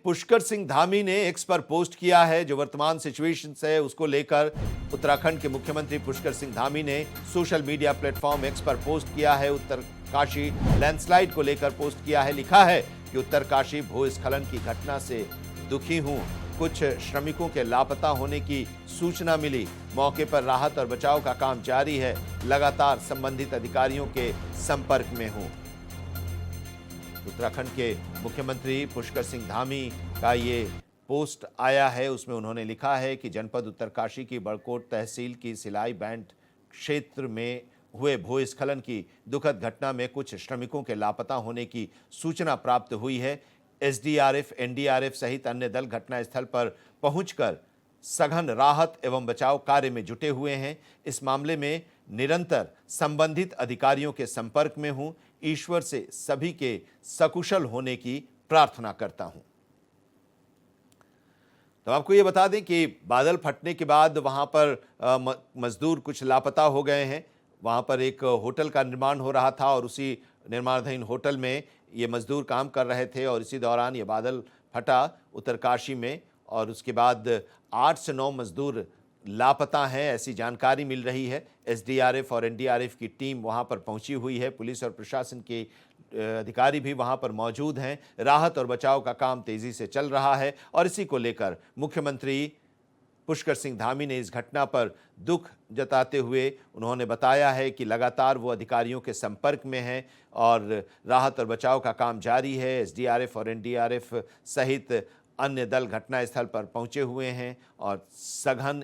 पुष्कर सिंह धामी ने एक्स पर पोस्ट किया है। जो वर्तमान सिचुएशन है उसको लेकर उत्तराखंड के मुख्यमंत्री पुष्कर सिंह धामी ने सोशल मीडिया प्लेटफॉर्म एक्स पर पोस्ट किया है। उत्तरकाशी लैंडस्लाइड को लेकर पोस्ट किया है। लिखा है कि उत्तरकाशी भूस्खलन की घटना से दुखी हूं। कुछ श्रमिकों के लापता होने की सूचना मिली। मौके पर राहत और बचाव का काम जारी है। लगातार संबंधित अधिकारियों के संपर्क में हूं। उत्तराखंड के मुख्यमंत्री पुष्कर सिंह धामी का ये पोस्ट आया है। उसमें उन्होंने लिखा है कि जनपद उत्तरकाशी की बड़कोट तहसील की सिलाई बैंड क्षेत्र में हुए भूस्खलन की दुखद घटना में कुछ श्रमिकों के लापता होने की सूचना प्राप्त हुई है। एसडीआरएफ, एनडीआरएफ सहित अन्य दल घटनास्थल पर पहुंचकर सघन राहत एवं बचाव कार्य में जुटे हुए हैं। इस मामले में निरंतर संबंधित अधिकारियों के संपर्क में हूं। ईश्वर से सभी के सकुशल होने की प्रार्थना करता हूं। तो आपको ये बता दें कि बादल फटने के बाद वहां पर मजदूर कुछ लापता हो गए हैं। वहां पर एक होटल का निर्माण हो रहा था और उसी निर्माणाधीन होटल में ये मजदूर काम कर रहे थे और इसी दौरान ये बादल फटा उत्तरकाशी में और उसके बाद 8 से 9 मजदूर लापता हैं, ऐसी जानकारी मिल रही है। एसडीआरएफ और एनडीआरएफ की टीम वहां पर पहुंची हुई है। पुलिस और प्रशासन के अधिकारी भी वहां पर मौजूद हैं। राहत और बचाव का काम तेजी से चल रहा है और इसी को लेकर मुख्यमंत्री पुष्कर सिंह धामी ने इस घटना पर दुख जताते हुए उन्होंने बताया है कि लगातार वो अधिकारियों के संपर्क में हैं और राहत और बचाव का काम जारी है। एसडीआरएफ और एनडीआरएफ सहित अन्य दल घटनास्थल पर पहुंचे हुए हैं और सघन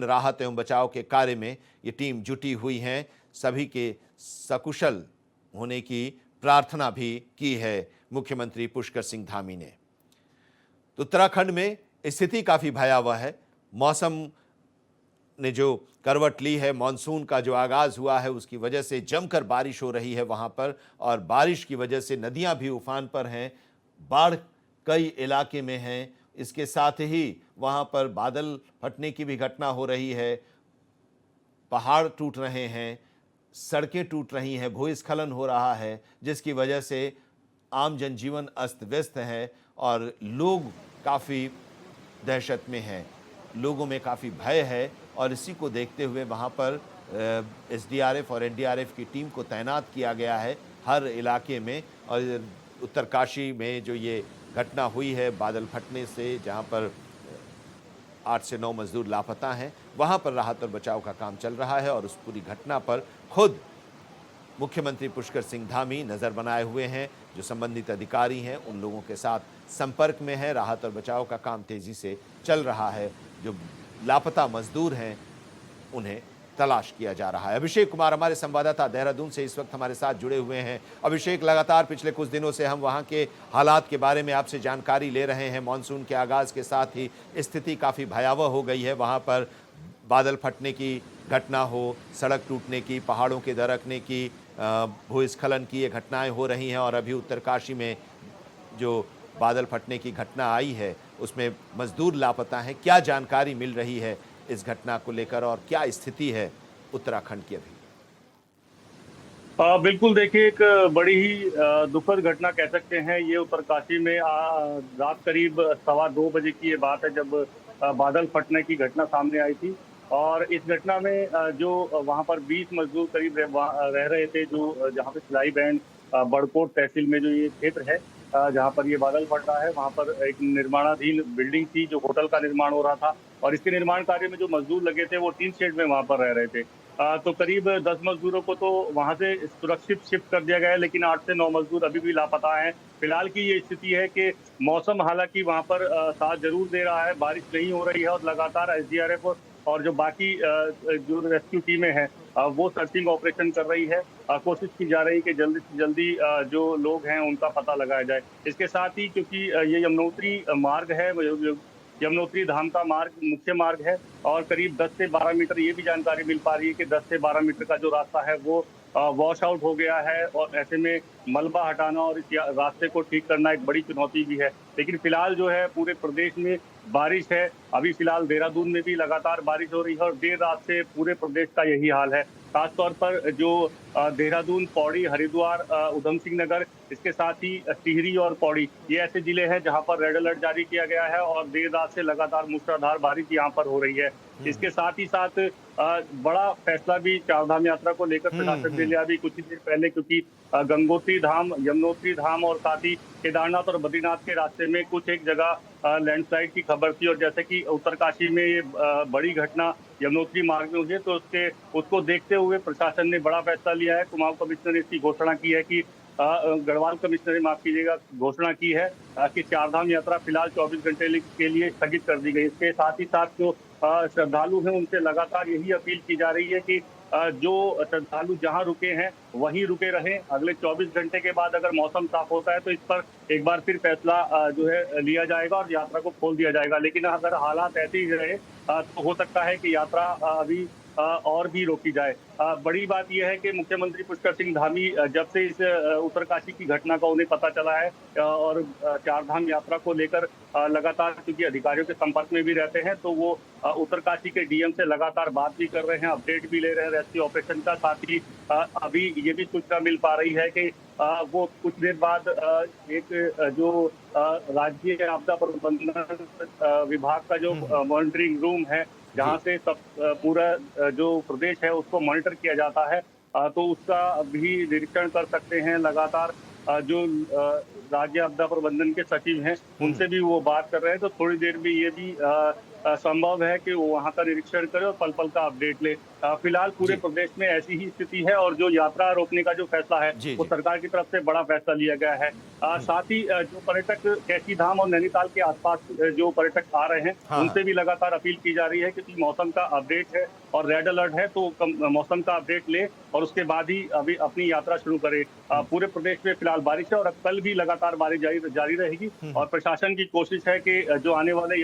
राहत एवं बचाव के कार्य में ये टीम जुटी हुई हैं। सभी के सकुशल होने की प्रार्थना भी की है मुख्यमंत्री पुष्कर सिंह धामी ने। तो उत्तराखंड में स्थिति काफ़ी भयावह है। मौसम ने जो करवट ली है, मानसून का जो आगाज़ हुआ है उसकी वजह से जमकर बारिश हो रही है वहाँ पर और बारिश की वजह से नदियाँ भी उफान पर हैं। बाढ़ कई इलाके में हैं। इसके साथ ही वहाँ पर बादल फटने की भी घटना हो रही है। पहाड़ टूट रहे हैं, सड़कें टूट रही हैं, भूस्खलन हो रहा है जिसकी वजह से आम जनजीवन अस्त व्यस्त है और लोग काफ़ी दहशत में हैं। लोगों में काफ़ी भय है और इसी को देखते हुए वहाँ पर एसडीआरएफ और एनडीआरएफ की टीम को तैनात किया गया है हर इलाके में। और उत्तरकाशी में जो ये घटना हुई है बादल फटने से, जहाँ पर 8 से 9 मजदूर लापता हैं, वहाँ पर राहत और बचाव का काम चल रहा है और उस पूरी घटना पर खुद मुख्यमंत्री पुष्कर सिंह धामी नज़र बनाए हुए हैं। जो संबंधित अधिकारी हैं उन लोगों के साथ संपर्क में है। राहत और बचाव का काम तेज़ी से चल रहा है। जो लापता मजदूर हैं उन्हें तलाश किया जा रहा है। अभिषेक कुमार हमारे संवाददाता देहरादून से इस वक्त हमारे साथ जुड़े हुए हैं। अभिषेक, लगातार पिछले कुछ दिनों से हम वहाँ के हालात के बारे में आपसे जानकारी ले रहे हैं। मानसून के आगाज़ के साथ ही स्थिति काफ़ी भयावह हो गई है। वहाँ पर बादल फटने की घटना हो, सड़क टूटने की, पहाड़ों के दरकने की, भूस्खलन की ये घटनाएं हो रही हैं और अभी उत्तरकाशी में जो बादल फटने की घटना आई है उसमें मजदूर लापता हैं। क्या जानकारी मिल रही है इस घटना को लेकर और क्या स्थिति है उत्तराखंड की अभी? बिल्कुल, देखिए एक बड़ी ही दुखद घटना कह सकते हैं। ये उत्तरकाशी में रात करीब 2:15 बजे की ये बात है जब बादल फटने की घटना सामने आई थी। और इस घटना में जो वहाँ पर 20 मजदूर करीब रह रहे थे, जो जहाँ पे सिलाई बैंड बड़कोट तहसील में जो ये क्षेत्र है जहाँ पर ये बादल फट रहा है, वहाँ पर एक निर्माणाधीन बिल्डिंग थी जो होटल का निर्माण हो रहा था और इसके निर्माण कार्य में जो मजदूर लगे थे वो टीन शेड में वहाँ पर रह रहे थे। तो करीब 10 मजदूरों को तो वहाँ से सुरक्षित शिफ्ट कर दिया गया है, लेकिन 8 से 9 मजदूर अभी भी लापता हैं। फिलहाल की ये स्थिति है कि मौसम हालांकि वहाँ पर साथ जरूर दे रहा है, बारिश नहीं हो रही है और लगातार एसडीआरएफ और जो बाकी जो रेस्क्यू टीमें हैं वो सर्चिंग ऑपरेशन कर रही है। कोशिश की जा रही है कि जल्दी से जल्दी जो लोग हैं उनका पता लगाया जाए। इसके साथ ही क्योंकि ये यमुनोत्री मार्ग है, यमुनोत्री धाम का मार्ग मुख्य मार्ग है और करीब 10 से 12 मीटर ये भी जानकारी मिल पा रही है कि 10 से 12 मीटर का जो रास्ता है वो वॉश आउट हो गया है और ऐसे में मलबा हटाना और इस रास्ते को ठीक करना एक बड़ी चुनौती भी है। लेकिन फिलहाल जो है पूरे प्रदेश में बारिश है। अभी फिलहाल देहरादून में भी लगातार बारिश हो रही है और देर रात से पूरे प्रदेश का यही हाल है। खासतौर पर जो देहरादून, पौड़ी, हरिद्वार, ऊधम सिंह नगर, इसके साथ ही टिहरी और पौड़ी, ये ऐसे जिले हैं जहां पर रेड अलर्ट जारी किया गया है और देर रात से लगातार मूसलाधार बारिश यहां पर हो रही है। इसके साथ ही साथ बड़ा फैसला भी चारधाम यात्रा को लेकर प्रशासन ने लिया अभी कुछ ही देर पहले, क्योंकि गंगोत्री धाम, यमुनोत्री धाम और साथ ही केदारनाथ और बद्रीनाथ के रास्ते में कुछ एक जगह लैंडस्लाइड की खबर थी और जैसे कि उत्तरकाशी में ये बड़ी घटना यमुनोत्री मार्ग में हुई है, तो उसको देखते हुए प्रशासन ने बड़ा फैसला लिया है। कुमाऊं कमिश्नर ने इसकी घोषणा की है कि गढ़वाल कमिश्नर ने माफ कीजिएगा घोषणा की है कि चारधाम यात्रा फिलहाल 24 घंटे के लिए स्थगित कर दी गई। इसके साथ ही साथ जो श्रद्धालु हैं उनसे लगातार यही अपील की जा रही है कि जो श्रद्धालु जहां रुके हैं वहीं रुके रहें। अगले 24 घंटे के बाद अगर मौसम साफ होता है तो इस पर एक बार फिर फैसला जो है लिया जाएगा और यात्रा को खोल दिया जाएगा। लेकिन अगर हालात ऐसे ही रहे तो हो सकता है कि यात्रा अभी और भी रोकी जाए। बड़ी बात यह है कि मुख्यमंत्री पुष्कर सिंह धामी जब से इस उत्तरकाशी की घटना का उन्हें पता चला है और चारधाम यात्रा को लेकर लगातार क्योंकि अधिकारियों के संपर्क में भी रहते हैं, तो वो उत्तरकाशी के डीएम से लगातार बात भी कर रहे हैं, अपडेट भी ले रहे हैं रेस्क्यू ऑपरेशन का। साथ ही अभी ये भी सूचना मिल पा रही है कि वो कुछ देर बाद एक जो राज्य आपदा प्रबंधन विभाग का जो मॉनिटरिंग रूम है जहां से सब पूरा जो प्रदेश है उसको मॉनिटर किया जाता है, तो उसका भी निरीक्षण कर सकते हैं। लगातार जो राज्य आपदा प्रबंधन के सचिव हैं उनसे भी वो बात कर रहे हैं, तो थोड़ी देर में ये भी संभव है कि वो वहां का निरीक्षण करे और पल पल का अपडेट ले। फिलहाल पूरे प्रदेश में ऐसी ही स्थिति है और जो यात्रा रोकने का जो फैसला है वो सरकार की तरफ से बड़ा फैसला लिया गया है। साथ ही जो पर्यटक कैची धाम और नैनीताल के आसपास जो पर्यटक आ रहे हैं उनसे भी लगातार अपील की जा रही है कि मौसम का अपडेट है और रेड अलर्ट है तो मौसम का अपडेट ले और उसके बाद ही अभी अपनी यात्रा शुरू करे। पूरे प्रदेश में फिलहाल बारिश है और अब कल भी लगातार बारिश जारी रहेगी और प्रशासन की कोशिश है कि जो आने वाले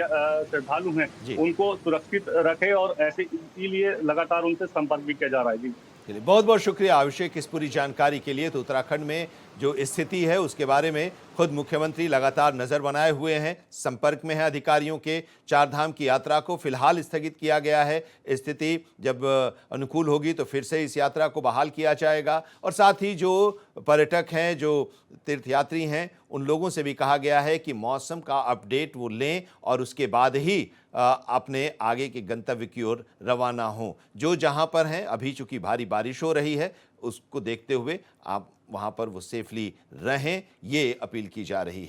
श्रद्धालु हैं उनको सुरक्षित रखे और ऐसे इसीलिए लगातार उनसे संपर्क भी किया जा रहा है। जी चलिए, बहुत बहुत शुक्रिया अभिषेक इस पूरी जानकारी के लिए। तो उत्तराखंड में जो स्थिति है उसके बारे में खुद मुख्यमंत्री लगातार नजर बनाए हुए हैं, संपर्क में है अधिकारियों के। चारधाम की यात्रा को फिलहाल स्थगित किया गया है, स्थिति जब अनुकूल होगी तो फिर से इस यात्रा को बहाल किया जाएगा। और साथ ही जो पर्यटक हैं, जो तीर्थयात्री हैं, उन लोगों से भी कहा गया है कि मौसम का अपडेट वो लें और उसके बाद ही अपने आगे के गंतव्य की ओर रवाना हों। जो जहां पर हैं, अभी चूंकि भारी बारिश हो रही है उसको देखते हुए आप वहां पर वो सेफली रहें, ये अपील की जा रही है।